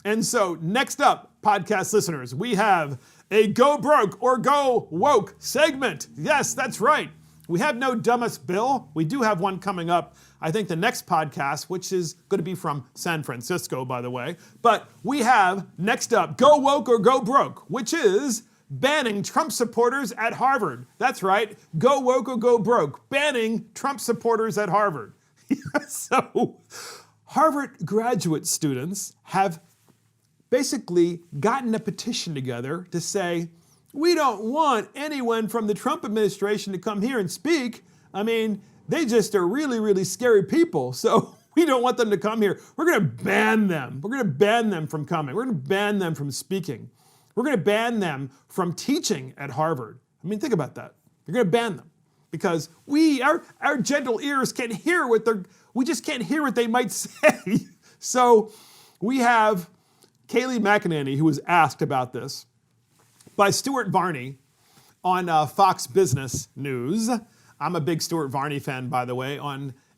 And so next up, podcast listeners, we have a Go Broke or Go Woke segment. Yes, that's right. We have no dumbest bill. We do have one coming up, I think the next podcast, which is going to be from San Francisco, by the way. But we have next up Go Woke or Go Broke, which is banning Trump supporters at Harvard. That's right. Go Woke or Go Broke. Banning Trump supporters at Harvard. So Harvard graduate students have basically gotten a petition together to say, we don't want anyone from the Trump administration to come here and speak. I mean, they just are really, really scary people. So we don't want them to come here. We're going to ban them. We're going to ban them from coming. We're going to ban them from speaking. We're going to ban them from teaching at Harvard. I mean, think about that. You're going to ban them because our gentle ears can't hear we just can't hear what they might say. So we have Kayleigh McEnany, who was asked about this by Stuart Varney on Fox Business News. I'm a big Stuart Varney fan, by the way,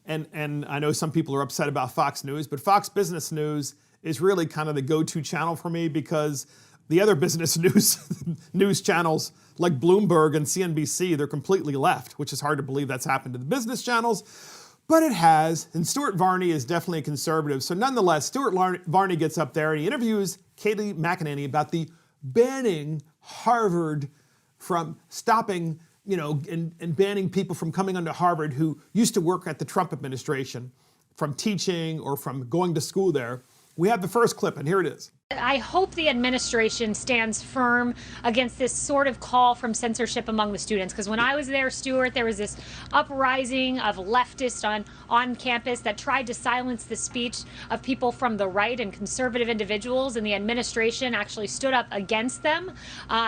and I know some people are upset about Fox News, but Fox Business News is really kind of the go-to channel for me because the other business news channels like Bloomberg and CNBC, they're completely left, which is hard to believe that's happened to the business channels, but it has, and Stuart Varney is definitely a conservative. So nonetheless, Stuart Varney gets up there and he interviews Kayleigh McEnany about the banning Harvard from stopping, and banning people from coming onto Harvard who used to work at the Trump administration from teaching or from going to school there. We have the first clip, and here it is. I hope the administration stands firm against this sort of call from censorship among the students. Because when I was there, Stuart, there was this uprising of leftists on campus that tried to silence the speech of people from the right and conservative individuals, and the administration actually stood up against them.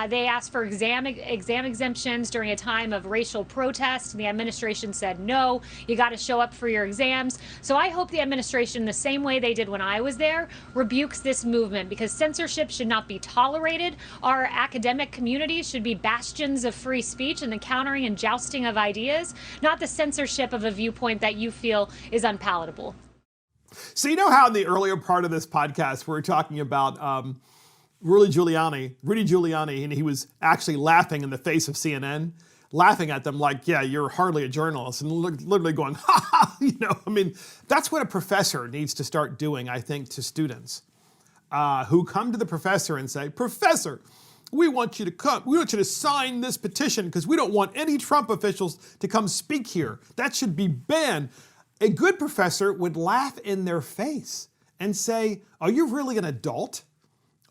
They asked for exam exemptions during a time of racial protest, and the administration said, no, you got to show up for your exams. So I hope the administration, the same way they did when I was there, rebukes this movement, because censorship should not be tolerated. Our academic communities should be bastions of free speech and the countering and jousting of ideas, not the censorship of a viewpoint that you feel is unpalatable. So you know how in the earlier part of this podcast we were talking about Rudy Giuliani, and he was actually laughing in the face of CNN, laughing at them like, yeah, you're hardly a journalist, and literally going, ha ha, I mean, that's what a professor needs to start doing, I think, to students who come to the professor and say, Professor, we want you to come. We want you to sign this petition because we don't want any Trump officials to come speak here. That should be banned. A good professor would laugh in their face and say, are you really an adult?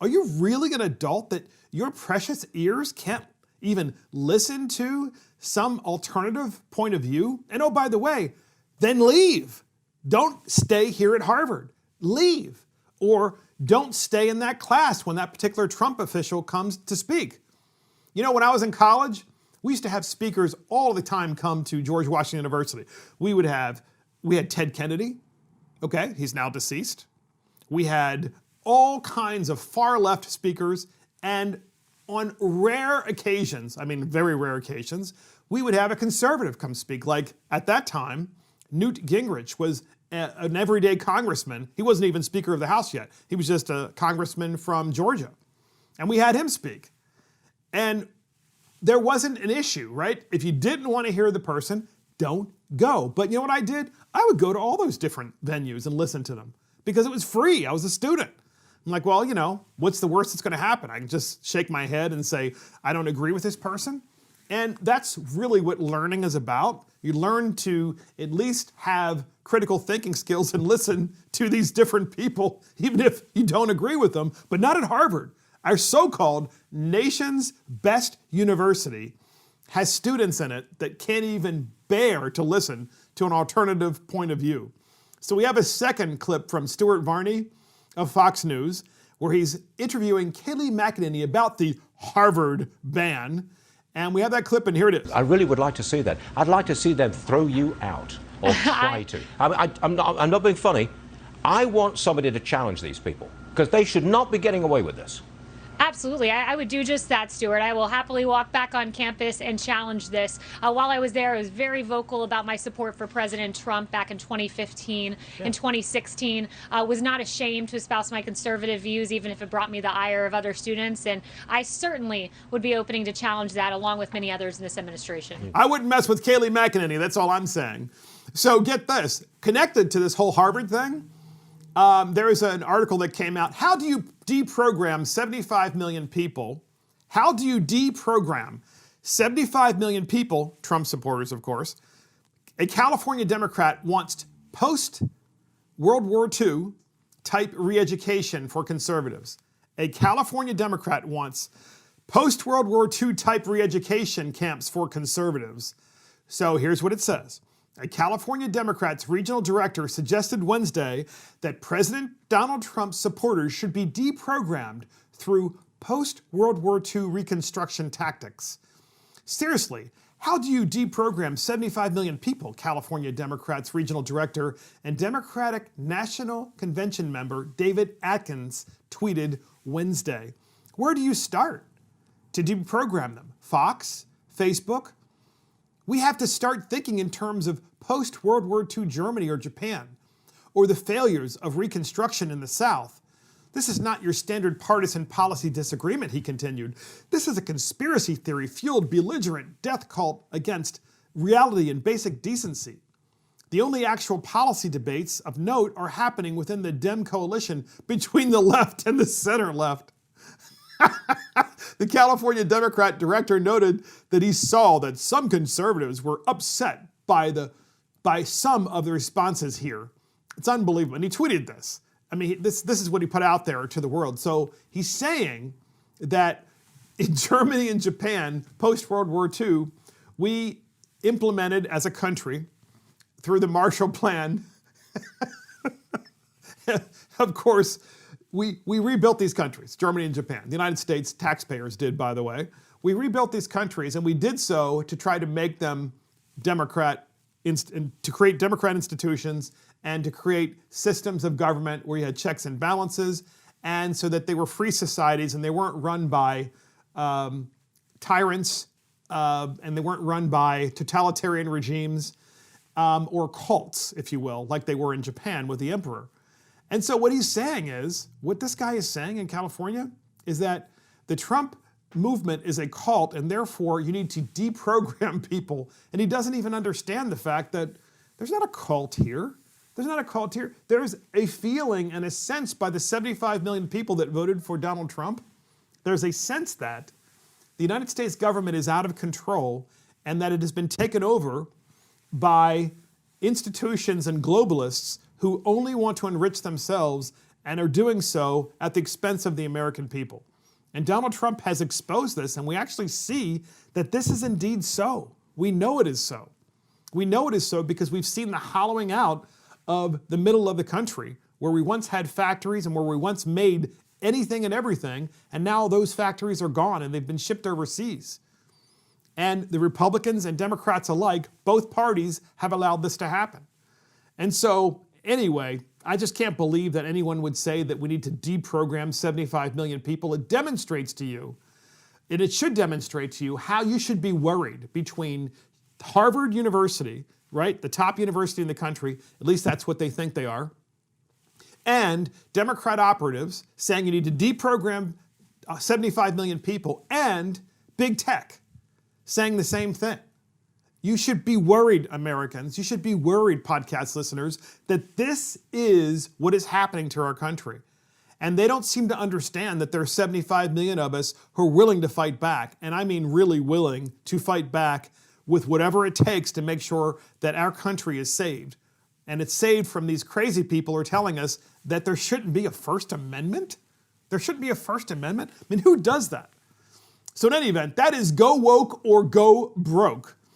Are you really an adult that your precious ears can't even listen to some alternative point of view? And oh, by the way, then leave. Don't stay here at Harvard. Leave. Or don't stay in that class when that particular Trump official comes to speak. When I was in college, we used to have speakers all the time come to George Washington University. We had Ted Kennedy. Okay, he's now deceased. We had all kinds of far left speakers, and on rare occasions, I mean very rare occasions, we would have a conservative come speak. Like at that time, Newt Gingrich was an everyday congressman. He wasn't even Speaker of the House yet. He was just a congressman from Georgia. And we had him speak. And there wasn't an issue, right? If you didn't want to hear the person, don't go. But you know what I did? I would go to all those different venues and listen to them because it was free. I was a student. I'm like, well, what's the worst that's going to happen? I can just shake my head and say, I don't agree with this person. And that's really what learning is about. You learn to at least have critical thinking skills and listen to these different people, even if you don't agree with them, but not at Harvard. Our so-called nation's best university has students in it that can't even bear to listen to an alternative point of view. So we have a second clip from Stuart Varney of Fox News, where he's interviewing Kayleigh McEnany about the Harvard ban. And we have that clip, and here it is. I really would like to see that. I'd like to see them throw you out, or try to. I'm not being funny. I want somebody to challenge these people, because they should not be getting away with this. Absolutely. I would do just that, Stuart. I will happily walk back on campus and challenge this. While I was there, I was very vocal about my support for President Trump back in 2015 and 2016. Was not ashamed to espouse my conservative views, even if it brought me the ire of other students. And I certainly would be opening to challenge that, along with many others in this administration. I wouldn't mess with Kayleigh McEnany. That's all I'm saying. So get this. Connected to this whole Harvard thing, there is an article that came out. How do you deprogram 75 million people? How do you deprogram 75 million people, Trump supporters, of course? A California Democrat wants post-World War II type re-education for conservatives. A California Democrat wants post-World War II type re-education camps for conservatives. So here's what it says. A California Democrat's regional director suggested Wednesday that President Donald Trump's supporters should be deprogrammed through post-World War II reconstruction tactics. Seriously, how do you deprogram 75 million people? California Democrats regional director and Democratic National Convention member David Atkins tweeted Wednesday. Where do you start to deprogram them? Fox? Facebook? We have to start thinking in terms of post-World War II Germany or Japan, or the failures of Reconstruction in the South. This is not your standard partisan policy disagreement, he continued. This is a conspiracy theory-fueled, belligerent death cult against reality and basic decency. The only actual policy debates of note are happening within the Dem coalition between the left and the center left. The California Democrat director noted that he saw that some conservatives were upset by some of the responses here. It's unbelievable. And he tweeted this. I mean, this is what he put out there to the world. So he's saying that in Germany and Japan, post-World War II, we implemented as a country, through the Marshall Plan, of course, we rebuilt these countries, Germany and Japan. The United States taxpayers did, by the way. We rebuilt these countries, and we did so to try to make them to create Democrat institutions and to create systems of government where you had checks and balances, and so that they were free societies and they weren't run by tyrants and they weren't run by totalitarian regimes or cults, if you will, like they were in Japan with the emperor. And so what he's saying is, what this guy is saying in California is that the Trump movement is a cult and therefore you need to deprogram people. And he doesn't even understand the fact that there's not a cult here. There's not a cult here. There's a feeling and a sense by the 75 million people that voted for Donald Trump. There's a sense that the United States government is out of control and that it has been taken over by institutions and globalists who only want to enrich themselves and are doing so at the expense of the American people. And Donald Trump has exposed this, and we actually see that this is indeed so. We know it is so. We know it is so because we've seen the hollowing out of the middle of the country, where we once had factories and where we once made anything and everything, and now those factories are gone and they've been shipped overseas. And the Republicans and Democrats alike, both parties have allowed this to happen. And so, anyway, I just can't believe that anyone would say that we need to deprogram 75 million people. It demonstrates to you, and it should demonstrate to you, how you should be worried between Harvard University, right, the top university in the country, at least that's what they think they are, and Democrat operatives saying you need to deprogram 75 million people, and big tech saying the same thing. You should be worried, Americans, you should be worried, podcast listeners, that this is what is happening to our country. And they don't seem to understand that there are 75 million of us who are willing to fight back, and I mean really willing to fight back with whatever it takes to make sure that our country is saved. And it's saved from these crazy people who are telling us that there shouldn't be a First Amendment? There shouldn't be a First Amendment? I mean, who does that? So in any event, that is go woke or go broke.